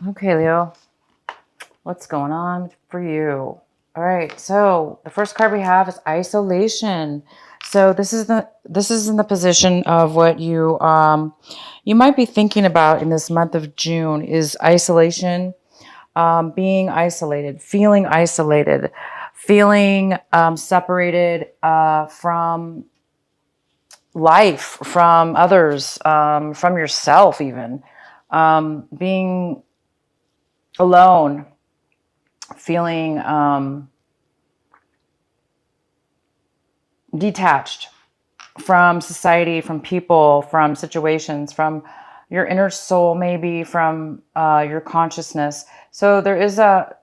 Okay, Leo, what's going on for you? All right, so the first card we have is isolation. So this is in the position of what you might be thinking about in this month of June is isolation, being isolated, feeling separated from life, from others, from yourself, even being alone, feeling detached from society, from people, from situations, from your inner soul, maybe from your consciousness. So there is a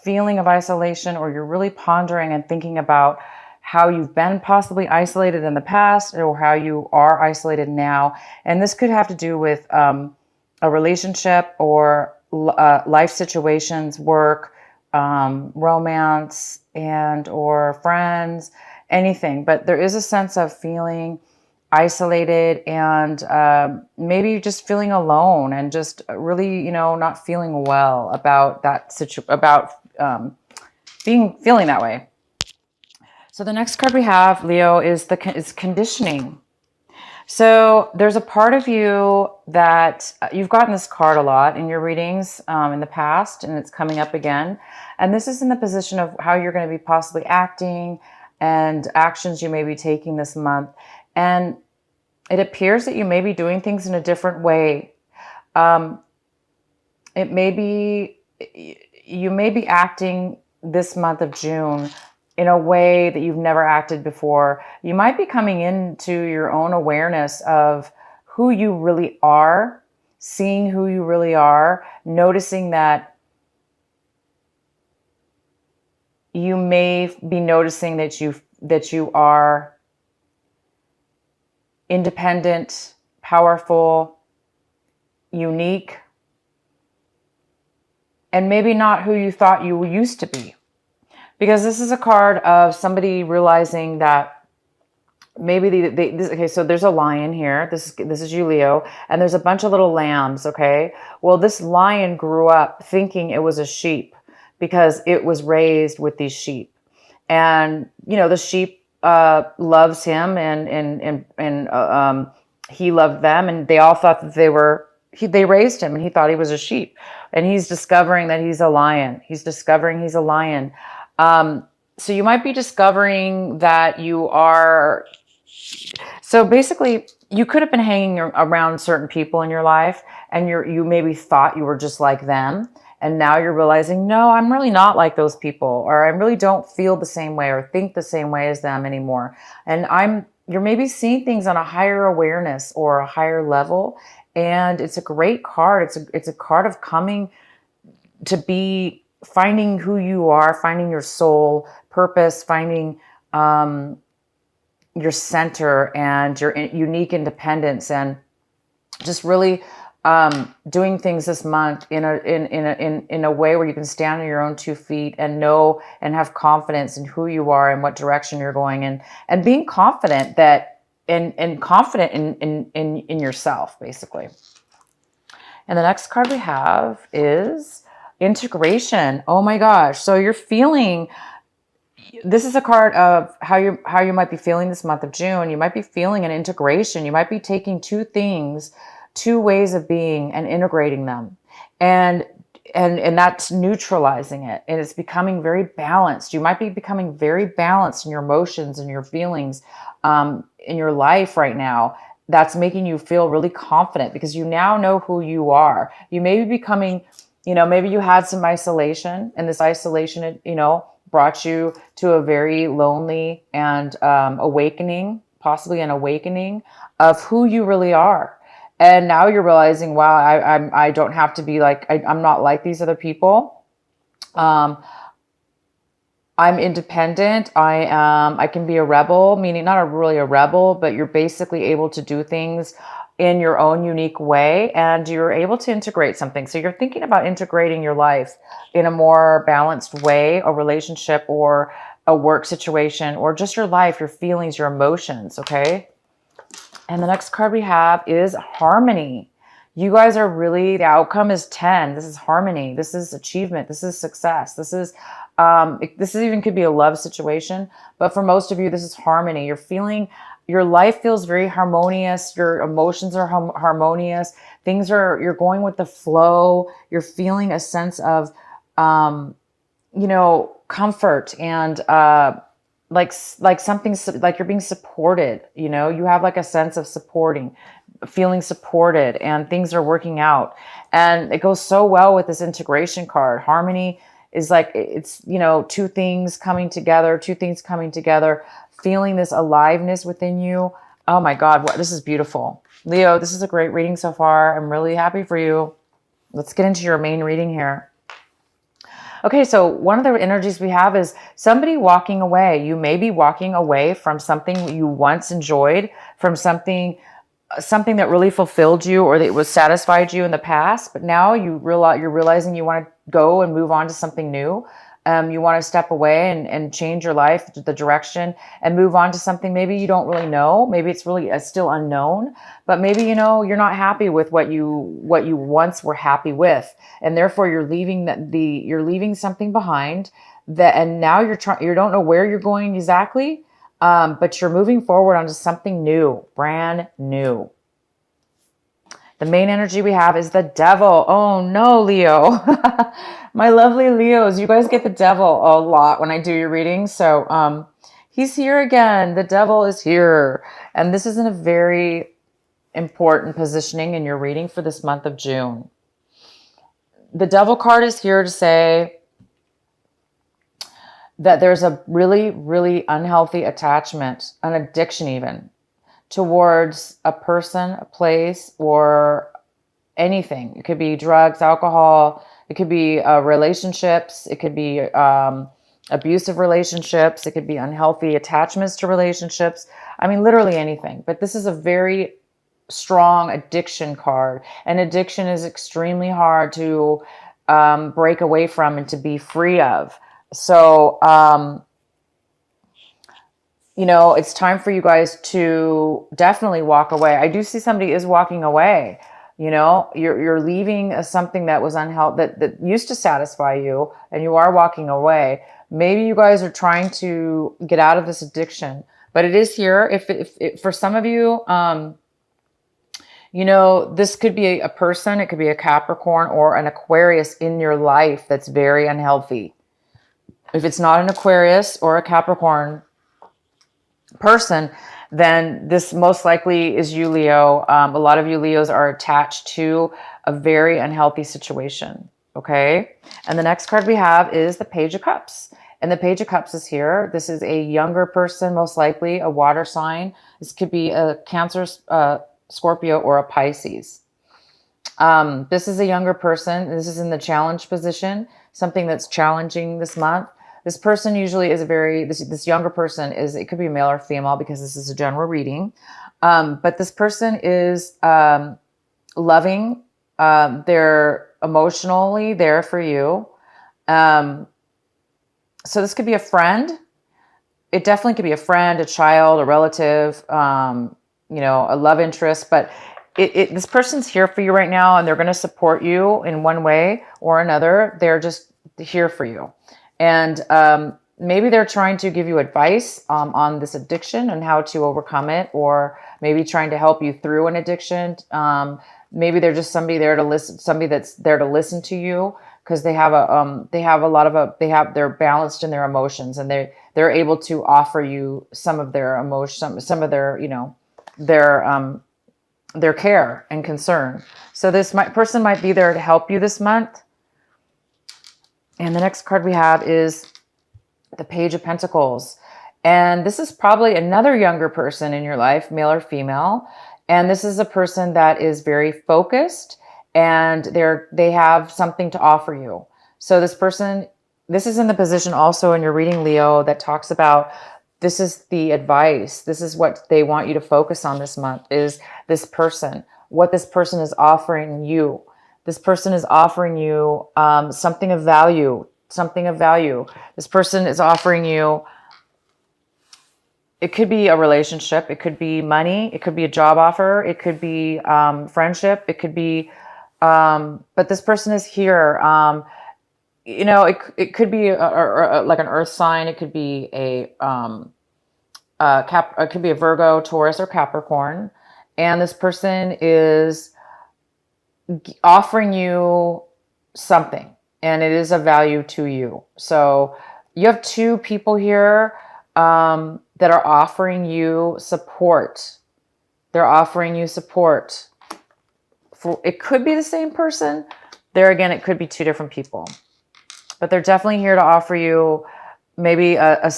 feeling of isolation, or you're really pondering and thinking about how you've been possibly isolated in the past or how you are isolated now. And this could have to do with a relationship or life situations, work, romance, and or friends, anything. But there is a sense of feeling isolated and maybe just feeling alone and just really, not feeling well about feeling that way. So the next card we have, Leo, is conditioning. So there's a part of you that you've gotten this card a lot in your readings in the past, and it's coming up again. And this is in the position of how you're going to be possibly acting and actions you may be taking this month. And it appears that you may be doing things in a different way. It may be, you may be acting this month of June in a way that you've never acted before. You might be coming into your own awareness of who you really are, seeing who you really are, noticing that you may be noticing that you are independent, powerful, unique, and maybe not who you thought you used to be. Because this is a card of somebody realizing that maybe okay, so there's a lion here. This is you, Leo, and there's a bunch of little lambs, okay? Well, this lion grew up thinking it was a sheep because it was raised with these sheep. And, the sheep loves him and he loved them, and they all thought that they raised him and he thought he was a sheep. And he's discovering that he's a lion. He's discovering he's a lion. So you might be discovering that you are, so basically you could have been hanging around certain people in your life and you maybe thought you were just like them. And now you're realizing, no, I'm really not like those people, or I really don't feel the same way or think the same way as them anymore. And you're maybe seeing things on a higher awareness or a higher level. And it's a great card. It's a card of coming to be, finding who you are, finding your soul purpose, finding your center and your unique independence, and just really doing things this month in a way where you can stand on your own 2 feet and know and have confidence in who you are and what direction you're going in, and being confident that and confident in yourself, basically. And the next card we have is integration. Oh my gosh. So you're feeling, this is a card of how you might be feeling this month of June. You might be feeling an integration. You might be taking two things, two ways of being, and integrating them. And that's neutralizing it. And it's becoming very balanced. You might be becoming very balanced in your emotions and your feelings in your life right now. That's making you feel really confident because you now know who you are. You may be becoming, maybe you had some isolation, and this isolation, brought you to a very lonely and awakening, possibly an awakening of who you really are. And now you're realizing, wow, I don't have to be like, I'm not like these other people. I'm independent. I can be a rebel, meaning not really a rebel, but you're basically able to do things in your own unique way, and you're able to integrate something. So you're thinking about integrating your life in a more balanced way, a relationship or a work situation, or just your life, your feelings, your emotions. Okay. And the next card we have is harmony. You guys are really, the outcome is 10. This is harmony. This is achievement. This is success. This is, this even could be a love situation. But for most of you, this is harmony. You're feeling, your life feels very harmonious. Your emotions are harmonious. Things are, you're going with the flow. You're feeling a sense of, you know, comfort and, like something, like you're being supported, you know, you have like a sense of feeling supported, and things are working out. And it goes so well with this integration card. Harmony is like, it's, you know, two things coming together, feeling this aliveness within you. Oh my God, this is beautiful. Leo, this is a great reading so far. I'm really happy for you. Let's get into your main reading here. Okay, so one of the energies we have is somebody walking away. You may be walking away from something you once enjoyed, from something that really fulfilled you or that was satisfied you in the past, but now you're realizing you want to go and move on to something new. You want to step away and change your life, the direction, and move on to something maybe you don't really know. Maybe it's really still unknown, but maybe, you know, you're not happy with what you once were happy with. And therefore you're leaving you're leaving something behind and now you don't know where you're going exactly. But you're moving forward onto something new, brand new. The main energy we have is the devil. Oh no, Leo. My lovely Leos, you guys get the devil a lot when I do your readings. So he's here again. The devil is here. And this is in a very important positioning in your reading for this month of June. The devil card is here to say that there's a really, really unhealthy attachment, an addiction even, towards a person, a place, or anything. It could be drugs, alcohol. It could be relationships. It could be abusive relationships. It could be unhealthy attachments to relationships. I mean, literally anything. But this is a very strong addiction card. And addiction is extremely hard to break away from and to be free of. So, you know, it's time for you guys to definitely walk away. I do see somebody is walking away. You know, you're leaving something that was unhealthy, that used to satisfy you, and you are walking away. Maybe you guys are trying to get out of this addiction, but it is here. If for some of you, you know, this could be a person, it could be a Capricorn or an Aquarius in your life that's very unhealthy. If it's not an Aquarius or a Capricorn person, then this most likely is you, Leo. A lot of you Leos are attached to a very unhealthy situation. Okay. And the next card we have is the Page of Cups. And the Page of Cups is here. This is a younger person, most likely a water sign. This could be a Cancer, Scorpio, or a Pisces. This is a younger person. This is in the challenge position, something that's challenging this month. This person usually is this younger person is, it could be male or female because this is a general reading. But this person is loving. They're emotionally there for you. So this could be a friend. It definitely could be a friend, a child, a relative, you know, a love interest. But this person's here for you right now, and they're going to support you in one way or another. They're just here for you. And maybe they're trying to give you advice on this addiction and how to overcome it, or maybe trying to help you through an addiction. Maybe they're just somebody there to listen, somebody that's there to listen to you, because they're balanced in their emotions, and they're able to offer you some of their emotion, some of their, you know, their care and concern. So this person might be there to help you this month. And the next card we have is the Page of Pentacles. And this is probably another younger person in your life, male or female. And this is a person that is very focused, and they have something to offer you. So this person, this is in the position also in your reading, Leo, that talks about, this is the advice. This is what they want you to focus on this month, is this person, what this person is offering you. This person is offering you something of value, This person is offering you, it could be a relationship. It could be money. It could be a job offer. It could be friendship. It could be, but this person is here. You know, it could be like an earth sign. It could be it could be a Virgo, Taurus, or Capricorn. And this person is offering you something, and it is of value to you. So you have two people here that are offering you support. They're offering you support. It could be the same person. There again, it could be two different people. But they're definitely here to offer you maybe a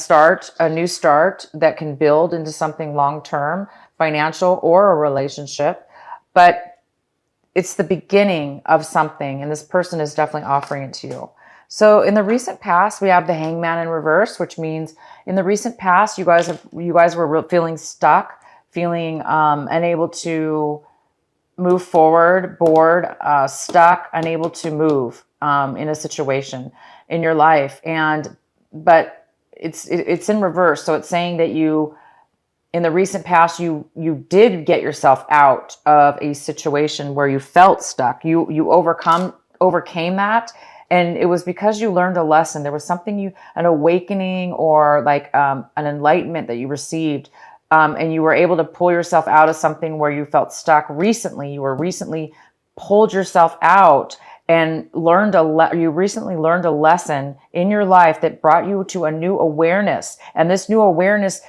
new start that can build into something long-term, financial or a relationship. But it's the beginning of something, and this person is definitely offering it to you. So in the recent past, we have the Hangman in reverse, which means in the recent past, you guys were feeling stuck, feeling unable to move forward, bored, stuck, unable to move in a situation in your life. But it's in reverse. So it's saying that in the recent past, you did get yourself out of a situation where you felt stuck. You overcame that. And it was because you learned a lesson. There was something an awakening or like an enlightenment that you received. And you were able to pull yourself out of something where you felt stuck recently. You were recently pulled yourself out and you recently learned a lesson in your life that brought you to a new awareness. And this new awareness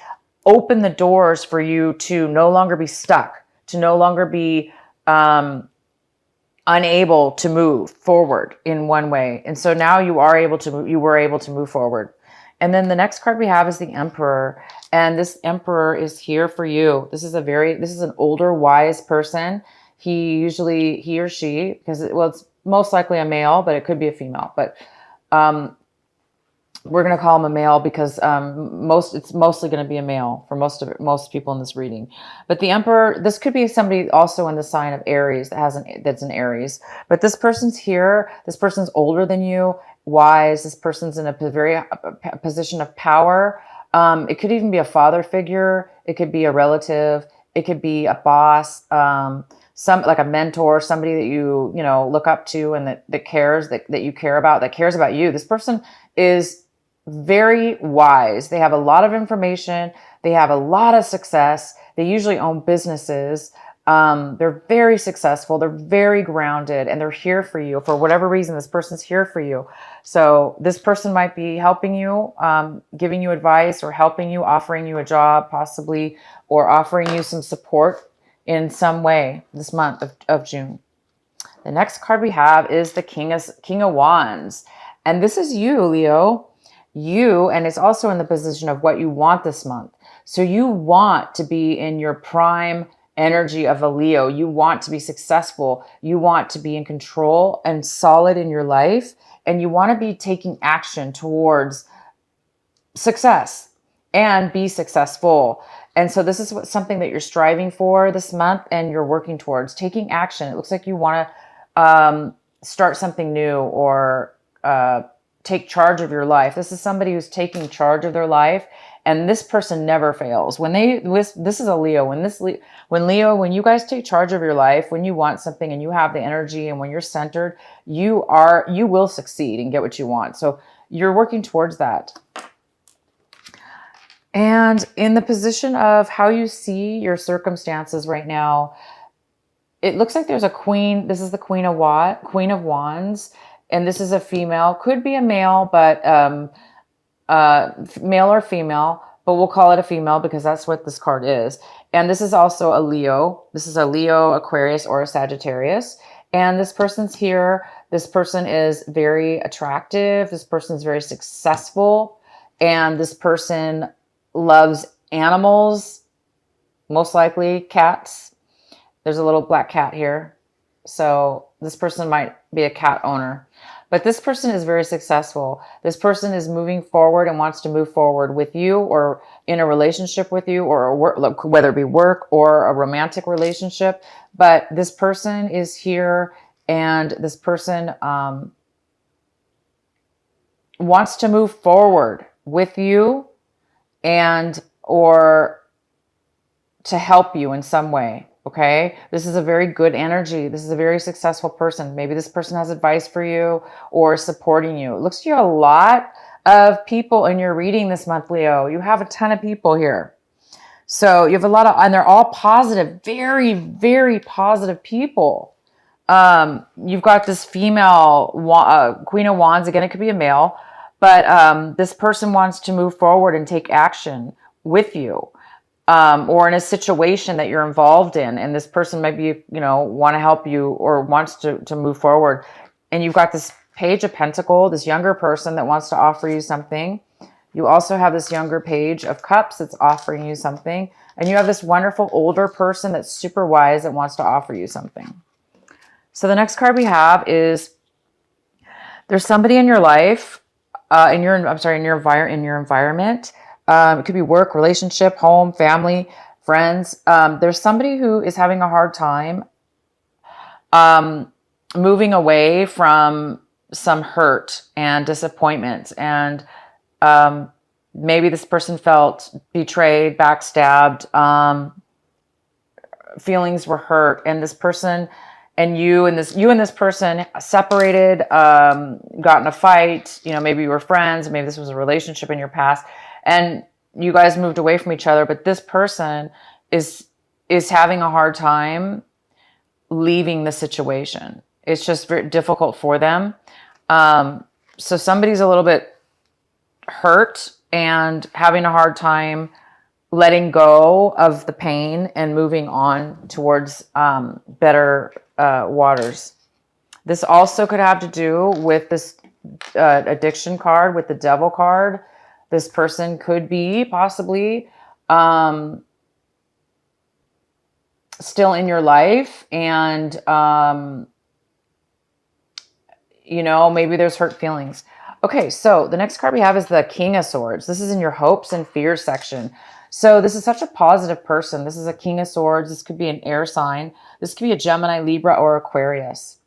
opened the doors for you to no longer be stuck, to no longer be unable to move forward in one way. And so now you were able to move forward. And then the next card we have is the Emperor. And this Emperor is here for you. This is an older, wise person. He or she, because it's most likely a male, but it could be a female. But we're going to call him a male because it's mostly going to be a male for most people in this reading. But the Emperor, this could be somebody also in the sign of Aries that's an Aries. But this person's here. This person's older than you, wise. This person's in a position of power. It could even be a father figure. It could be a relative. It could be a boss. Like a mentor, somebody that you look up to and that cares, that you care about, that cares about you. This person is very wise. They have a lot of information. They have a lot of success. They usually own businesses. They're very successful. They're very grounded, and they're here for you for whatever reason. This person's here for you. So this person might be helping you, giving you advice, or helping you, offering you a job possibly, or offering you some support in some way this month of June. The next card we have is the King of Wands. And this is you, Leo. And it's also in the position of what you want this month. So you want to be in your prime energy of a Leo. You want to be successful. You want to be in control and solid in your life. And you want to be taking action towards success and be successful. And so this is something that you're striving for this month and you're working towards taking action. It looks like you want to start something new or take charge of your life. This is somebody who's taking charge of their life, and this person never fails. This is a Leo. When you guys take charge of your life, when you want something and you have the energy and when you're centered, you will succeed and get what you want. So you're working towards that. And in the position of how you see your circumstances right now, it looks like there's a queen. This is the Queen of Wands. And this is a female, could be a male, but male or female, but we'll call it a female because that's what this card is. And this is also a Leo. This is a Leo, Aquarius, or a Sagittarius. And this person's here. This person is very attractive. This person is very successful. And this person loves animals, most likely cats. There's a little black cat here. So this person might be a cat owner. But this person is very successful. This person is moving forward and wants to move forward with you or in a relationship with you, or whether it be work or a romantic relationship. But this person is here, and this person wants to move forward with you and or to help you in some way. Okay. This is a very good energy. This is a very successful person. Maybe this person has advice for you or supporting you. It looks like you have a lot of people in your reading this month, Leo. You have a ton of people here. So you have a lot of, and they're all positive, very, very positive people. You've got this female Queen of Wands. Again, it could be a male, but this person wants to move forward and take action with you. Or in a situation that you're involved in, and this person might be, want to help you or wants to move forward. And you've got this Page of Pentacles, this younger person that wants to offer you something. You also have this younger Page of Cups that's offering you something. And you have this wonderful older person that's super wise that wants to offer you something. So the next card we have is there's somebody in your life, in your environment. It could be work, relationship, home, family, friends. There's somebody who is having a hard time moving away from some hurt and disappointment. And maybe this person felt betrayed, backstabbed, feelings were hurt. And this person and you and this person separated, got in a fight. Maybe you were friends. Maybe this was a relationship in your past. And you guys moved away from each other, but this person is having a hard time leaving the situation. It's just very difficult for them. So somebody's a little bit hurt and having a hard time letting go of the pain and moving on towards better waters. This also could have to do with this addiction card, with the Devil card. This person could be possibly still in your life, and maybe there's hurt feelings. Okay, so the next card we have is the King of Swords. This is in your hopes and fears section. So this is such a positive person. This is a King of Swords. This could be an air sign. This could be a Gemini, Libra, or Aquarius.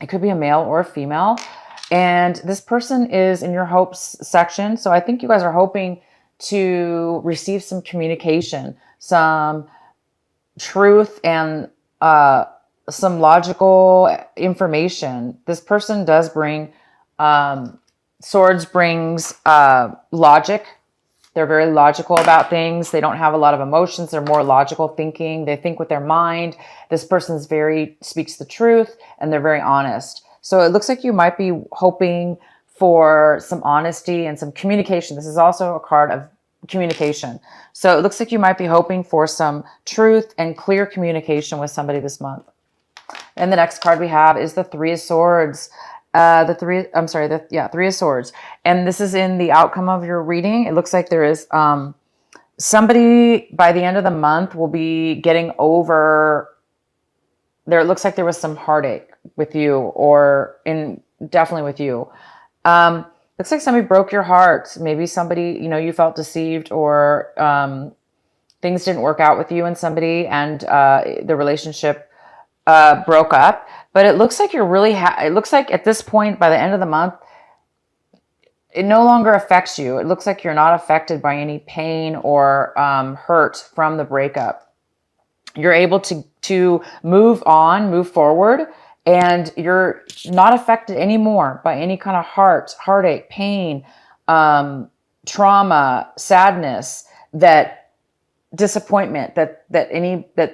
It could be a male or a female. And this person is in your hopes section. So I think you guys are hoping to receive some communication, some truth, and some logical information. This person does bring, Swords brings logic. They're very logical about things. They don't have a lot of emotions. They're more logical thinking. They think with their mind. This person speaks the truth, and they're very honest. So it looks like you might be hoping for some honesty and some communication. This is also a card of communication. So it looks like you might be hoping for some truth and clear communication with somebody this month. And the next card we have is the Three of Swords. Three of Swords. And this is in the outcome of your reading. It looks like there is somebody by the end of the month will be getting over there. It looks like there was some heartache with you, or definitely with you. Looks like somebody broke your heart. Maybe somebody, you felt deceived, or things didn't work out with you and somebody, and the relationship broke up. But it looks like you're really, it looks like at this point, by the end of the month, it no longer affects you. It looks like you're not affected by any pain or hurt from the breakup. You're able to move on, move forward, and you're not affected anymore by any kind of heartache, pain, trauma, sadness, disappointment that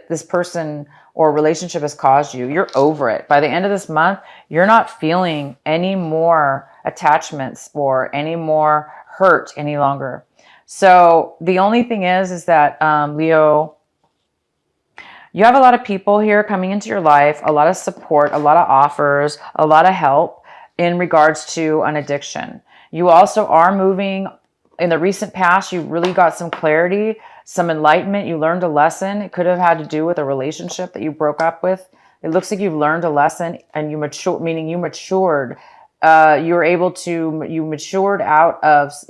this person or relationship has caused you. You're over it. By the end of this month, you're not feeling any more attachments or any more hurt any longer. So the only thing is that, Leo, you have a lot of people here coming into your life, a lot of support, a lot of offers, a lot of help in regards to an addiction. You also are moving. In the recent past, you really got some clarity, some enlightenment. You learned a lesson. It could have had to do with a relationship that you broke up with. It looks like you've learned a lesson, and you matured, meaning you matured. You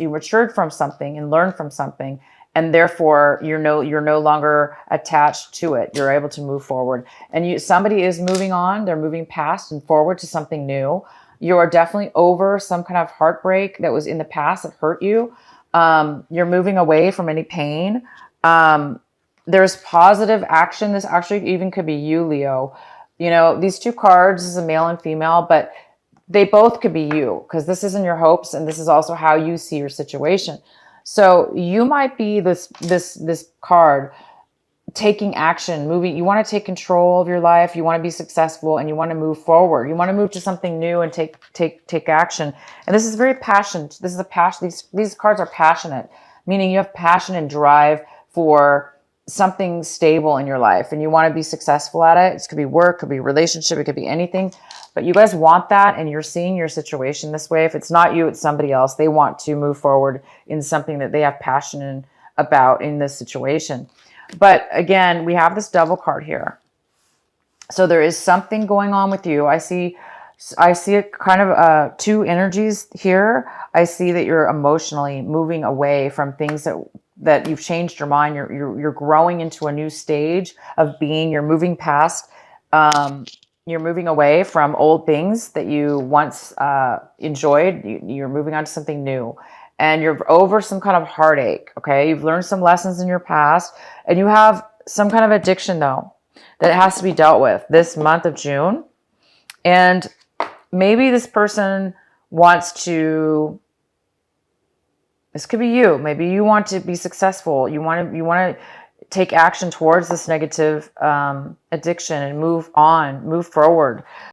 matured from something and learned from something. And therefore, you're no longer attached to it. You're able to move forward. And somebody is moving on. They're moving past and forward to something new. You are definitely over some kind of heartbreak that was in the past that hurt you. You're moving away from any pain. There's positive action. This actually even could be you, Leo. You know, these two cards is a male and female, but they both could be you, because this isn't your hopes and this is also how you see your situation. So you might be this card taking action, moving. You want to take control of your life. You want to be successful and you want to move forward. You want to move to something new and take action. And this is very passionate. This is a passion. These cards are passionate, meaning you have passion and drive for something stable in your life and you want to be successful at it. It could be work, could be relationship, it could be anything, but you guys want that and you're seeing your situation this way. If it's not you, it's somebody else. They want to move forward in something that they have passion about in this situation. But again, we have this Devil card here. So there is something going on with you. I see a kind of two energies here. I see that you're emotionally moving away from things that you've changed your mind. You're growing into a new stage of being. You're moving past. You're moving away from old things that you once enjoyed. You're moving on to something new. And you're over some kind of heartache, okay? You've learned some lessons in your past, and you have some kind of addiction, though, that has to be dealt with this month of June. And maybe this person wants to, this could be you. Maybe you want to be successful. You want to take action towards this negative addiction and move on, move forward.